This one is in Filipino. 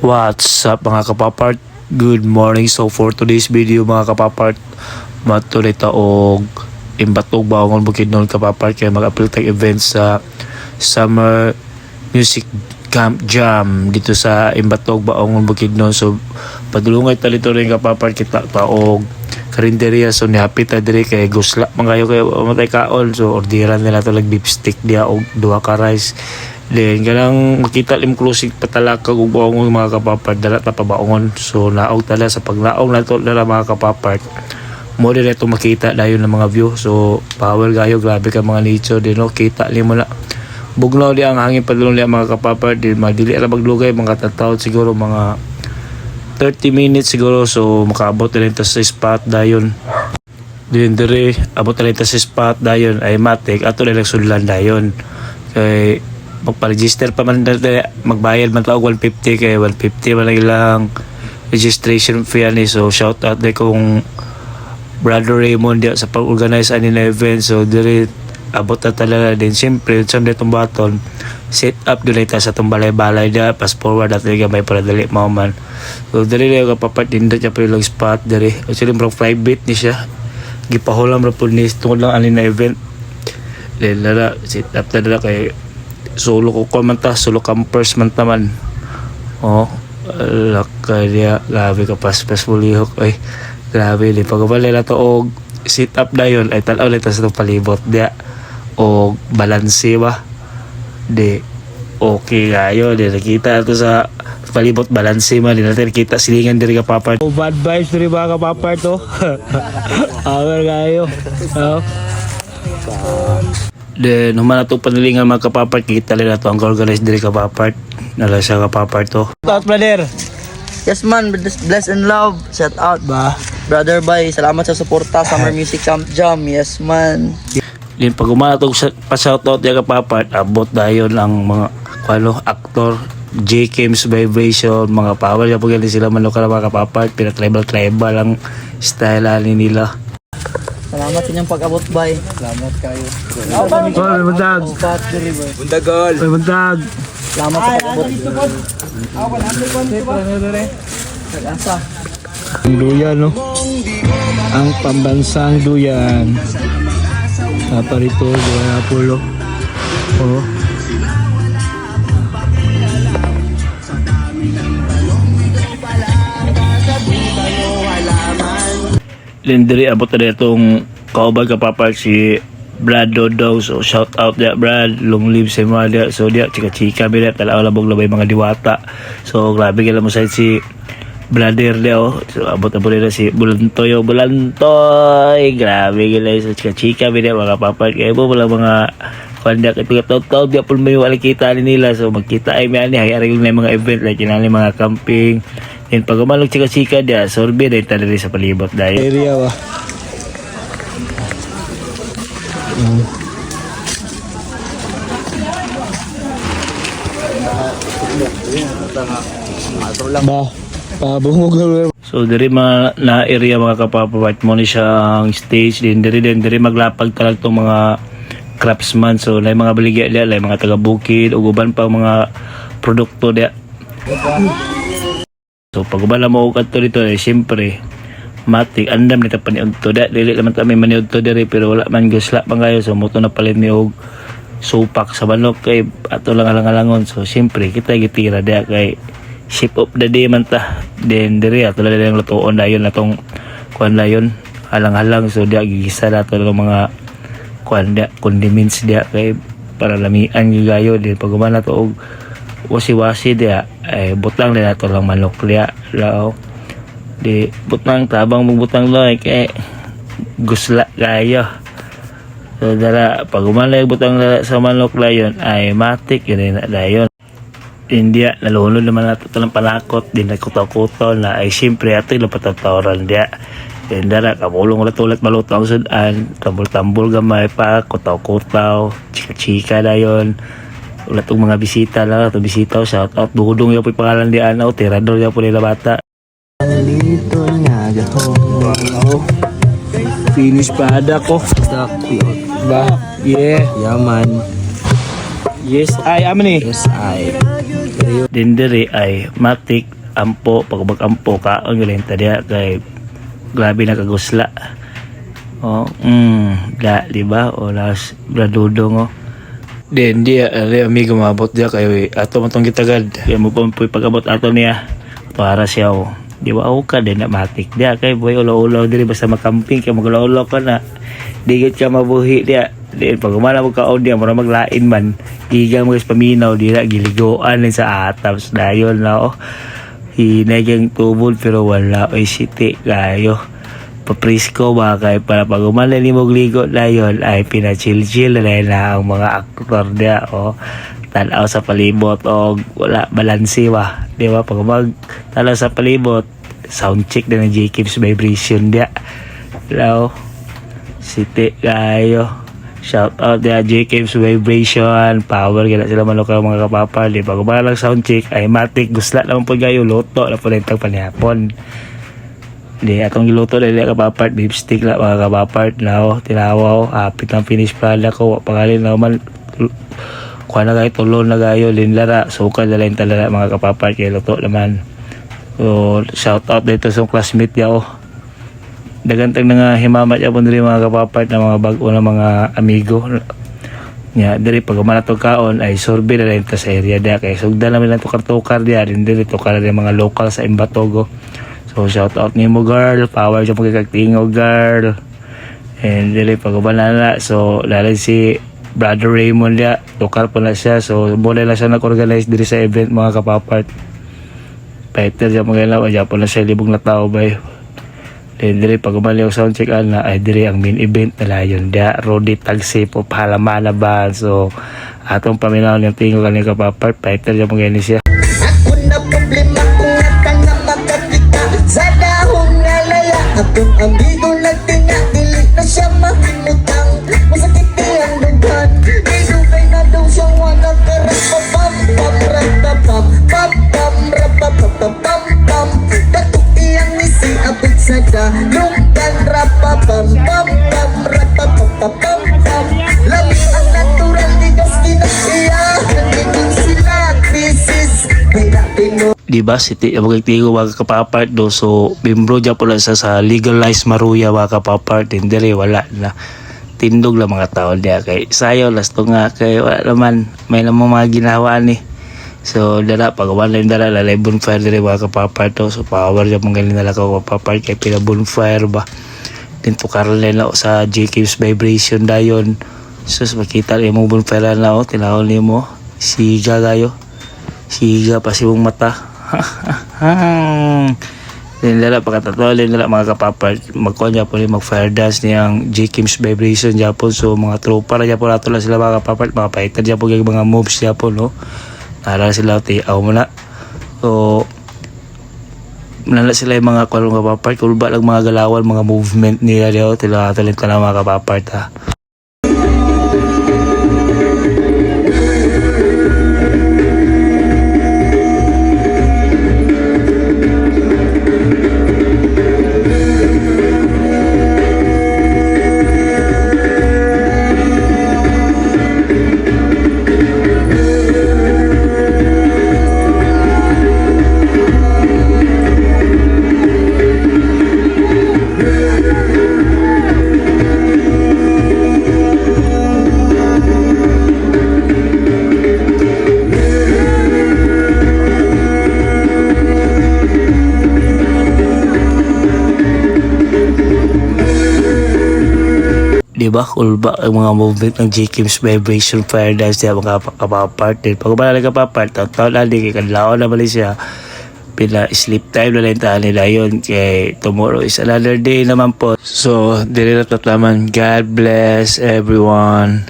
What's up mga kapapart? Good morning. So for today's video mga kapapart, matuloy og imbatog baongon Bukidnon kapapart kay mag-appeal tag event sa Summer Music Camp Jam dito sa Imbatog baongon Bukidnon. So padulungay talito rin kapapart kita og karinderya, so nihapit ta diri kay gusla mangayo kay matay kaon, so orderan nila to like beef stick dia og duha ka rice. Then ganang makita inclusive patalakag ug baongon mga kapapart dala ta pabaongon, so naog tala sa paglaong nato dala mga kapapart mo dire to makita dayon ng mga view. So power gayo, grabe ka mga nature din no, kita limo na bugnaw di ang hangin padulong di mga kapapart. Di madili ra maglugay mga tataw siguro mga 30 minutes siguro, so makaabot na sa spot dayon. Din dire abot na sa spot dayon ay matik ato na nagsudlan dayon kay magpa-register pa man dati, magbayad man taog 150 kay 150 man lang registration fee ani. So shout out de kung Brother Raymond dia sa pag-organize ani na event. So dire abot na talaga din siyempre sa detong baton set up doon ita sa itong balay-balay dia pass forward at may para dali mo man. So dali na yung kapapat din siya pa yung spot dali actually mrong private ni siya gipahulam ra po ni tungod lang ani na event. Then lala set up na kay solo ko man ta, solo campers man taman. Oh lakay dia, grabe ka pas-pas bulihok ay grabe di pagabali na to og sit up dayon ay tanaw lang ta sa itong palibot dia o balanse ba di okay kayo di nakita ito sa palibot balanse man di natin kita silingan diri ka papart. Oh, bad vibes diri ba ka papart to awer kayo then human ato panilingan mga kapapart kita rin ato ang organize diri ka papart nala siya ka papart to. Shout out brother. Yes man, bless and love. Shout out Ba Brother Bay, salamat sa suporta Summer Music Camp Jam. Yes man. din pag umatog pa shoutout ya kapapart abot dayon ang mga ano aktor J Kim's Vibration, mga power ya pag sila man lokal mga kapapart, pina tribal ang style ani nila. Salamat sa inyong pag-abot Bay. Salamat kayo. Oy buntag. Bundagol. Oy buntag. Salamat sa pag-abot. Ang duyan no. Ang pambansang duyan. Apa rito duyan Apollo. Oh. Lindiri abot na itong kaubag kapapart si Brad Dodo. So shout out dia Brad, long live sa mga dia. So dia chika-chika bila talaw labog labay mga diwata. So grabe kila mo sa si brother dia oh. So abot na po nila si Bulantoy oh, Bulantoy. Grabe kila sa chika-chika bila mga kapapart. Kaya po wala mga kanda kay taw-taw dia pul may wala kita nila. So magkita ay may ani hayari yung mga event like kinali mga camping. And pag umalog chika-chika dia sorbe dahil talari sa palibot dahil area ba. Ba pabungog. So diri mga na area mga kapapawat mo ni siyang stage din diri maglapag talag tong mga craftsman. So lay mga baligya dia, lay mga taga bukid ug uban pa mga produkto dia. So pag ubala mo kadto dito eh siyempre matik andam nita paniudto da dili naman ta may maniudto diri pero wala man gusla pangayo. So moto na palit ni og supak sa banok kay ato lang alang-alangon. So siyempre kita gitira da kay ship of the day man ta. Then diri ato lang ang lutuon dayon natong kuan dayon halang-halang. So dia gigisa nato ng mga kuan da condiments dia kay para lamian gigayo. Then pag umana to og wasi-wasi dia ay butang din nato lang manok dia lao di butang tabang magbutang lang kay gusla kayo. So dara pag umalay butang sa manok layon ay matik yun na dayon. India nalunod naman nato talang panakot din nagkutaw-kutaw na ay siyempre ato yung patatawaran dia. Then dara kamulong ulat maluto ang sudan tambol-tambol gamay pa kutaw-kutaw chika-chika dayon. Ulat ng mga bisita lang ito bisita o shout out dudong yung pangalan di ano tirador yung po nila bata dito nga gaho finish pa ada ko ba yeah yaman Yes, ay, aman eh. Yes, ay. Dindiri ay matik ampo pagbagampo kaon galing tadiya kay grabe na kagusla. Oh, di ba? O las bradudong oh. Then dia amigo mabot dia kay ato matong gitagad. Kaya mo pa pag-abot ato niya para siya oh. Di ba ka din na matik dia kay boy ulaw-ulaw diri basta makamping kay magulaw-ulaw ka na. Digit ka mabuhi dia. Di pag umana mo kaon dia mura maglain man. Giga mo guys paminaw dira giligoan sa atap dayon na oh. Hinagang tubod pero wala oy siti kayo. Paprisko ba kay para pag umalan ni mo ligo dayon ay pinachill-chill na ang mga aktor dia o tanaw sa palibot o wala balanse ba di ba pag tanaw sa palibot sound check din ng J-Kips vibration dia hello siti kayo shout out dia J-Kips vibration power gila sila manukar mga kapapar di pag umalan sound check ay matik gusla naman po gayo loto na po nitang panihapon. Di atong giluto dili kapapart beef stick la mga kapapart na tinawaw apit ang finish product ko pangalin na man kuha na kayo tulon na kayo linlara suka na lang talaga mga kapapart kay luto naman. So shout out dito sa classmate ya oh. Dagantang nga himamat ya pun diri mga kapapart na mga bag-o na mga amigo. Nya diri pag manatog kaon ay sorbe na lang ta sa area dia kay sugdan namin lang tukar-tukar dia din diri tukar din mga local sa Imbatogo. So shout out nimo girl, power sa pagkaktingo girl. And dili pagbanana so lalay si Brother Raymond ya, tukar po na siya. So muna lang siya nag-organize diri sa event mga kapapart. Peter siya mga ilaw, po na siya libog na tao bay. Then dili pagmali og sound check na ay diri ang main event na layon dia Rodi Tagsi po palamana ba. So atong paminaw ng tingo kani kapapart, Peter siya mga siya. Ako na problema kung nga nga magkakita sa dahong nalala. Akong amigo nagtinga, dili na siya mahinutang. Masakit ang dugan, idugay na daw siyang wanang karapapam. Pam rapapam, pam pam rapapapam pam. Datuk iyang misi abot sa dalungan rapapam. Pam pam rapapapam pam. Lami ang natural ni Gaskinas iya. Nandito sila, krisis. Di ba siti abog tigo mga kapapart do so bimbro dya po lang sa legalized maruya mga kapapart din diri wala na tindog lang mga tao diya kay sayo lasto nga kay wala naman may namang mga ginawa ni so dala pag wala yung dala lalay bonfire diri mga kapapart do so power dya mong galing nala ka kapapart kay pila bonfire ba din to karlen na sa J-Kips vibration dayon so makita rin mo bonfire na o tinawon ni mo siga gayo siga pa si mong mata. Then lala pagkatatualin nila mga kapapart magkuhan niya po mag fire dance niyang J-Kips vibration niya po so mga tropa na niya po nato lang sila mga kapapart mga fighter niya po yung mga moves niya po no nala sila tiaw mo na so nala sila yung mga kwarong kapapart kulba lang mga galawan mga movement nila diyo tila talent ka na mga kapapart ha. Diba? Cool ba ang mga movement ng J-Kips vibration fire dance niya mga kapapart din. Pag umalala kapapart, taon ali kay kadlaw na bali siya. Pila sleep time na lang tahan nila yun. Kay tomorrow is another day naman po. So, dili na tatlaman. God bless everyone.